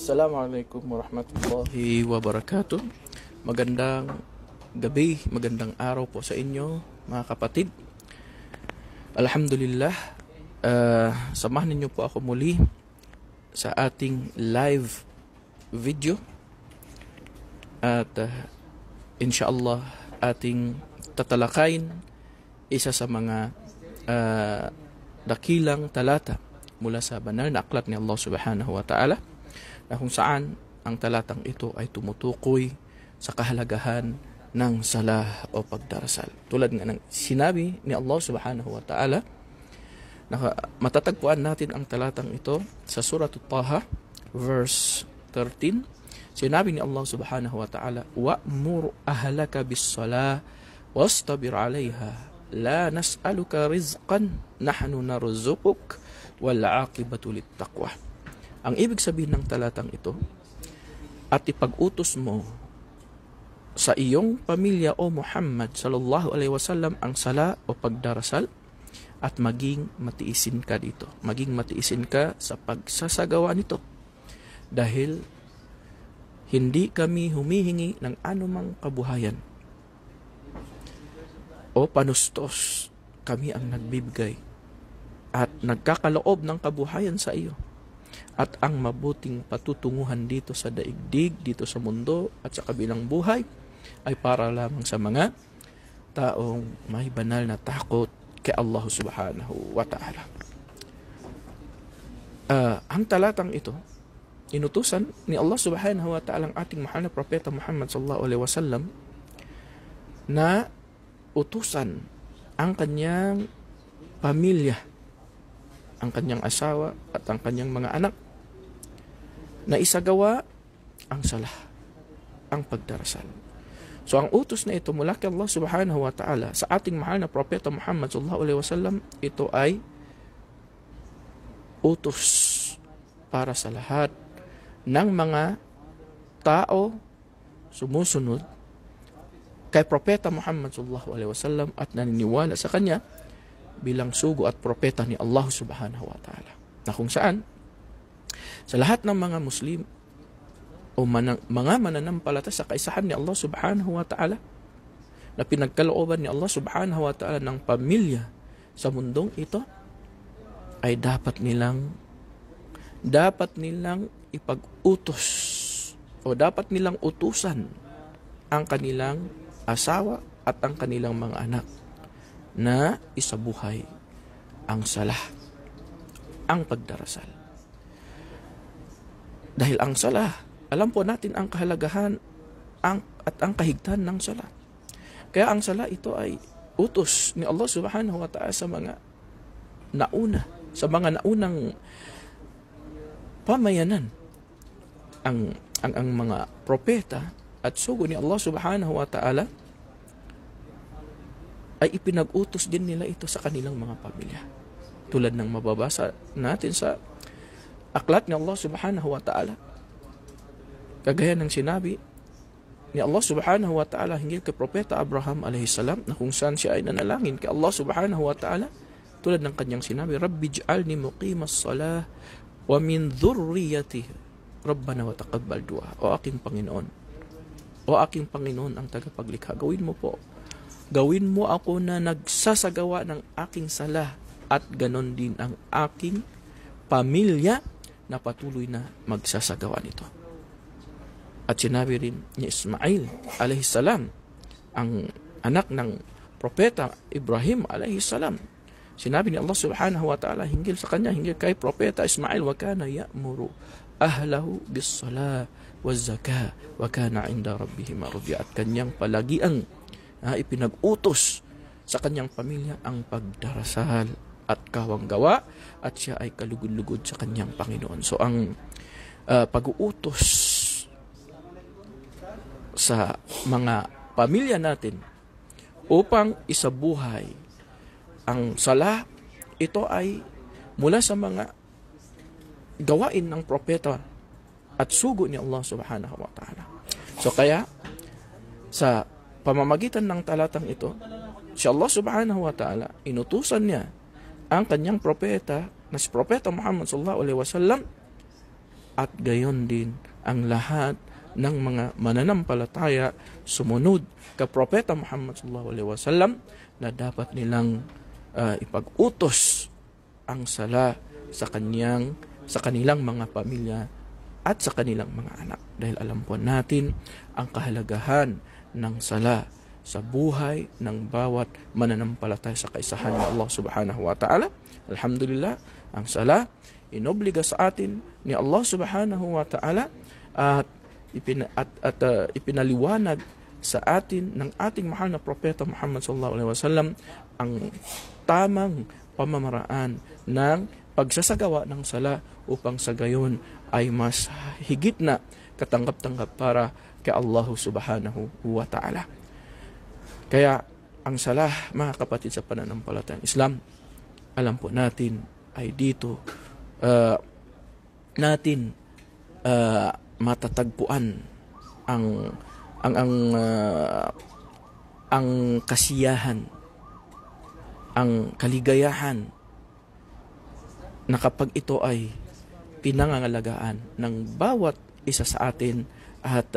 Assalamualaikum warahmatullahi wabarakatuh. Magandang gabi, magandang araw po sa inyo mga kapatid. Alhamdulillah, samahan ninyo po ako muli sa ating live video. At inshallah ating tatalakayin isa sa mga dakilang talata mula sa banal na aklat ni Allah subhanahu wa ta'ala, na kung saan ang talatang ito ay tumutukoy sa kahalagahan ng salah o pagdarasal. Tulad nga ng sinabi ni Allah subhanahu wa ta'ala, matatagpuan natin ang talatang ito sa Surah Taha, verse 13. Sinabi ni Allah subhanahu wa ta'ala, "Wa'mur ahlaka bis-salah wastabir 'alayha, la nas'aluka rizqan, nahnu narzuquk wal 'aqibatu lit-taqwa." Ang ibig sabihin ng talatang ito, at ipag-utos mo sa iyong pamilya o Muhammad sallallahu alaihi wasallam ang sala o pagdarasal, at maging matiisin ka dito. Maging matiisin ka sa pagsasagawa nito. Dahil hindi kami humihingi ng anumang kabuhayan o panustos, kami ang nagbibigay at nagkakaloob ng kabuhayan sa iyo. At ang mabuting patutunguhan dito sa daigdig, dito sa mundo at sa kabilang buhay ay para lamang sa mga taong may banal na takot kay Allah subhanahu wa ta'ala. Ang talatang ito, inutusan ni Allah subhanahu wa ta'ala ang ating mahal na propeta Muhammad sallallahu alaihi wasallam na utusan ang kanyang pamilya, ang kanyang asawa at ang kanyang mga anak na isagawa ang salah, ang pagdarasal. So ang utos na ito mula kay Allah subhanahu wa ta'ala sa ating mahal na propeta Muhammad sallallahu alaihi wasallam, ito ay utos para sa lahat ng mga tao sumusunod kay propeta Muhammad sallallahu alaihi wasallam at naniniwala sa kanya bilang sugo at propeta ni Allah subhanahu wa ta'ala. Na kung saan sa lahat ng mga Muslim o mga mananampalataya sa kaisahan ni Allah subhanahu wa ta'ala, na pinagkalooban ni Allah subhanahu wa ta'ala ng pamilya sa mundong ito, ay dapat nilang ipag-utos o dapat nilang utusan ang kanilang asawa at ang kanilang mga anak na isabuhay ang salah, ang pagdarasal. Dahil ang salah, alam po natin ang kahalagahan at ang kahigtan ng salah. Kaya ang salah ito ay utos ni Allah subhanahu wa ta'ala sa mga naunang pamayanan. Ang mga propeta at sugo ni Allah subhanahu wa ta'ala ay ipinag-utos din nila ito sa kanilang mga pamilya. Tulad ng mababasa natin sa aklat ni Allah subhanahu wa ta'ala. Kagaya ng sinabi ni Allah subhanahu wa ta'ala hinggil kay Propeta Abraham alayhi salam, na kung saan siya ay nanalangin kay Allah subhanahu wa ta'ala, tulad ng kanyang sinabi, "Rabbi ij'alni muqimas salah wa min dhurriyyati rabbana wa taqabbal du'a." O aking Panginoon ang tagapaglikha, gawin mo ako na nagsasagawa ng aking sala, at ganon din ang aking pamilya na patuloy na magsasagawa nito. At sinabi rin ni Ismail alayhi salam, ang anak ng propeta Ibrahim alayhi salam, sinabi ni Allah subhanahu wa ta'ala hinggil sa kanya, hinggil kay propeta Ismail, "Wa kana ya'muru ahlahu bis-salah waz-zakah wa kana 'inda rabbih mardiya." At kanyang palagiang ipinag-utos sa kanyang pamilya ang pagdarasal at kawanggawa, at siya ay kalugod-lugod sa kanyang Panginoon. So ang pag-uutos sa mga pamilya natin upang isabuhay ang sala, ito ay mula sa mga gawain ng propeta at sugo ni Allah subhanahu wa ta'ala. So kaya sa pamamagitan ng talatang ito, si Allah subhanahu wa ta'ala, inutusan niya ang kanyang propeta na si Propeta Muhammad sallallahu alaihi wasallam at gayon din ang lahat ng mga mananampalataya sumunod kay Propeta Muhammad sallallahu alaihi wasallam na dapat nilang ipag-utos ang sala sa kanilang mga pamilya at sa kanilang mga anak. Dahil alam po natin ang kahalagahan ng sala sa buhay ng bawat mananampalataya sa kaisahan ng Allah subhanahu wa ta'ala. Alhamdulillah, ang sala inobliga sa atin ni Allah subhanahu wa ta'ala at ipinaliwanag sa atin ng ating mahal na propeta Muhammad sallallahu alaihi wasallam ang tamang pamamaraan ng pagsasagawa ng sala upang sa gayon ay mas higit na katanggap-tanggap para kay Allah subhanahu wa ta'ala. Kaya ang sala, mga kapatid sa pananampalatayang Islam, alam po natin ay dito natin matatagpuan ang kasiyahan, ang kaligayahan na kapag ito ay pinangangalagaan ng bawat isa sa atin at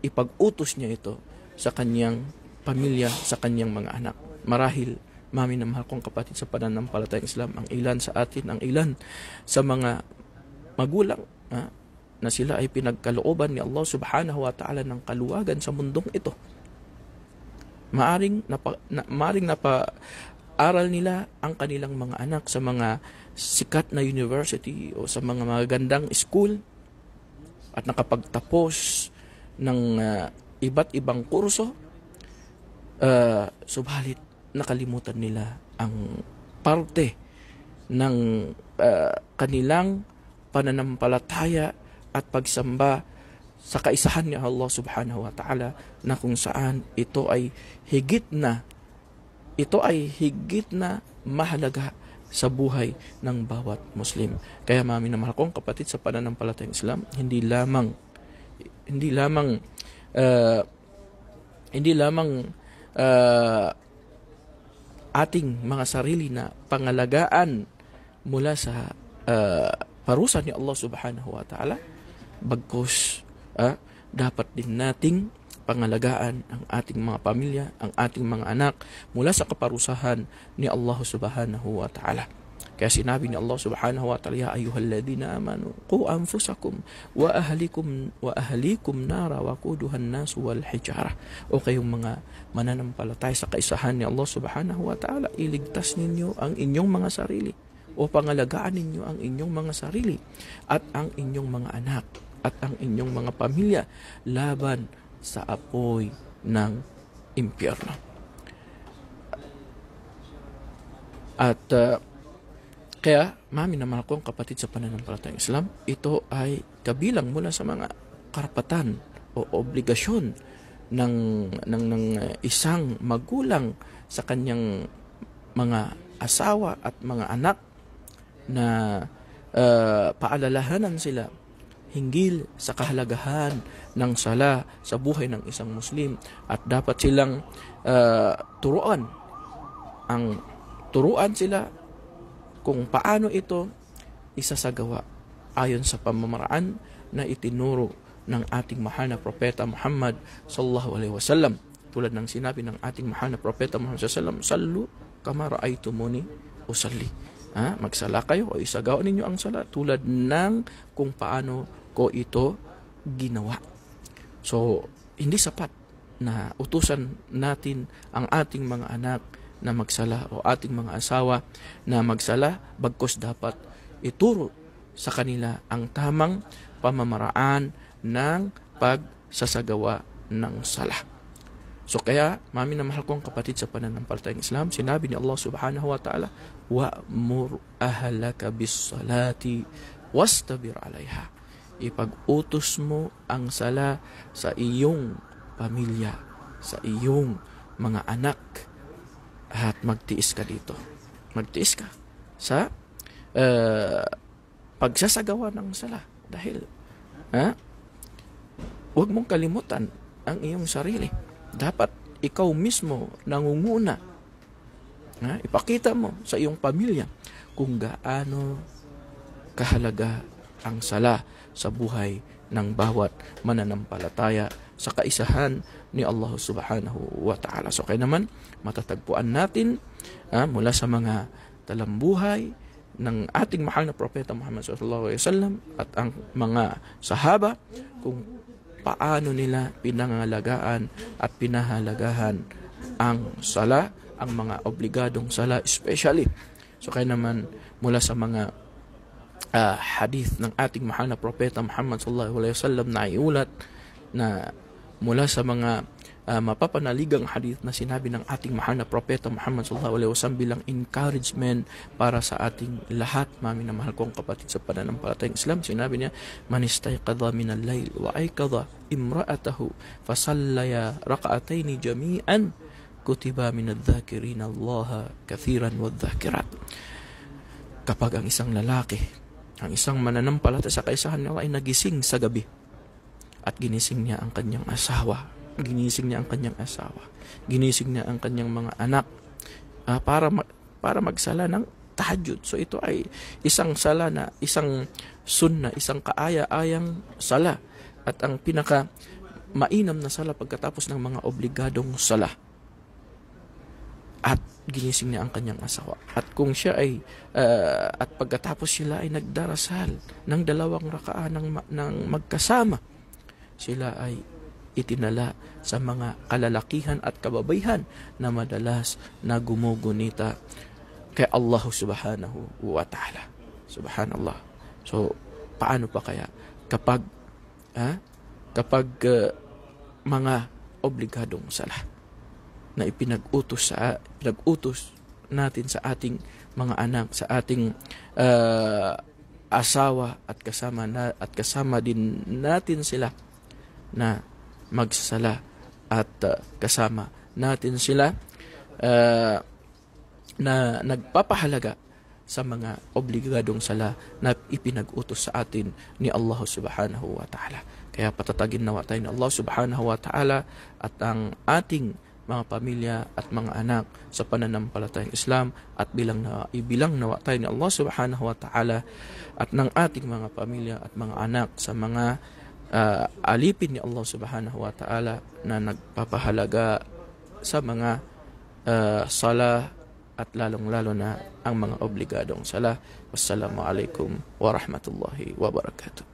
ipag-utos niya ito sa kanyang pamilya, sa kanyang mga anak. Marahil, mami na mahal kong kapatid sa pananampalatayang Islam, ang ilan sa atin, ang ilan sa mga magulang na sila ay pinagkalooban ni Allah subhanahu wa ta'ala ng kaluwagan sa mundong ito. Maaring napaaral nila ang kanilang mga anak sa mga sikat na university o sa mga magandang school at nakapagtapos ng iba't ibang kurso, subalit nakalimutan nila ang parte ng kanilang pananampalataya at pagsamba sa kaisahan ni Allah subhanahu wa ta'ala, na kung saan ito ay higit na mahalaga sa buhay ng bawat Muslim. Kaya mami na mahal kong kapatid sa pananampalatayang Islam, hindi lamang ating mga sarili na pangalagaan mula sa parusa ni Allah subhanahu wa ta'ala, bagkus dapat din nating pangalagaan ang ating mga pamilya, ang ating mga anak mula sa kaparusahan ni Allah subhanahu wa ta'ala. Kaya sinabi ni Allah subhanahu wa ta'ala, ya ayyuhalladhina amanu qu anfusakum wa ahlikum nara waquduhan nas wal hijara. O kayong mga mananampalataya sa kaisahan ni Allah subhanahu wa ta'ala, iligtas ninyo ang inyong mga sarili o pangalagaan ninyo ang inyong mga sarili at ang inyong mga anak at ang inyong mga pamilya laban sa apoy ng impyerno. At kaya, mami na mahal kong kapatid sa pananampalatayang Islam, ito ay kabilang mula sa mga karapatan o obligasyon ng isang magulang sa kanyang mga asawa at mga anak na paalalahanan sila hinggil sa kahalagahan ng sala sa buhay ng isang Muslim, at dapat silang turuan sila kung paano ito isasagawa ayon sa pamamaraan na itinuro ng ating mahal na propeta Muhammad sallallahu alaihi wasallam. Tulad ng sinabi ng ating mahal na propeta Muhammad sallallahu alaihi wasallam, sallu kama ra'aytumuni usalli. Magsala kayo o isagawa ninyo ang sala tulad ng kung paano ko ito ginawa. So, hindi sapat na utusan natin ang ating mga anak na magsala o ating mga asawa na magsala, bagkus dapat ituro sa kanila ang tamang pamamaraan ng pagsasagawa ng sala. So kaya, mami na mahal kong kapatid sa pananampalatayang Islam, sinabi ni Allah subhanahu wa ta'ala, wa'mur ahlaka bis salati wastabir alaiha. Ipag-utos mo ang sala sa iyong pamilya, sa iyong mga anak, at magtiis ka dito. Magtiis ka sa pagsasagawa ng sala. Dahil, huwag mong kalimutan ang iyong sarili. Dapat ikaw mismo nangunguna. Ipakita mo sa iyong pamilya kung gaano kahalaga ang sala sa buhay ng bawat mananampalataya sa kaisahan ni Allah subhanahu wa ta'ala. So kaya naman, matatagpuan natin mula sa mga talambuhay ng ating mahal na propeta Muhammad sallallahu alaihi wasallam at ang mga sahaba kung paano nila pinangalagaan at pinahalagahan ang sala, ang mga obligadong sala especially. So kaya naman mula sa mga hadith ng ating mahal na propeta Muhammad sallallahu alaihi wasallam na iulat na mula sa mga mapapanaligang hadith na sinabi ng ating mahal na propeta Muhammad sallallahu alaihi wasallam bilang encouragement para sa ating lahat, mami na mahal kong kapatid sa pananampalatayang Islam. Sinabi niya, man istayqadha min al-layl wa aykadha imra'atahu fasallaya rak'atayn jami'an kutiba min adh-dhakirin Allah kathiran wadh-dhakirat. Kapag ang isang lalaki, ang isang mananampalataya sa kaisahan niya ay nagising sa gabi at ginising niya ang kanyang asawa, ginising niya ang kanyang mga anak para magsala ng tahajjud. So ito ay isang sala na, isang sunna, isang kaaya-ayang sala at ang pinaka mainam na sala pagkatapos ng mga obligadong sala. At ginising niya ang kanyang asawa. At kung siya ay at pagkatapos sila ay nagdarasal ng 2 rakaa ng magkasama, sila ay itinala sa mga kalalakihan at kababayhan na madalas na gumugunita kay Allah subhanahu wa ta'ala. Subhanallah. So, paano pa kaya kapag mga obligadong sala na ipinag-utos natin sa ating mga anak, sa ating asawa at kasama din natin sila na magsasala at kasama natin sila na nagpapahalaga sa mga obligadong sala na ipinag-utos sa atin ni Allah subhanahu wa ta'ala. Kaya patatagin nawa tayo ni Allah subhanahu wa ta'ala at ang ating mga pamilya at mga anak sa pananampalatayang Islam at ibilang nawa tayo ni Allah subhanahu wa ta'ala at ng ating mga pamilya at mga anak sa mga alipin ni Allah subhanahu wa ta'ala na nagpapahalaga sa mga sala at lalong-lalo na ang mga obligadong sala. Wassalamu alaikum wa rahmatullahi wa barakatuh.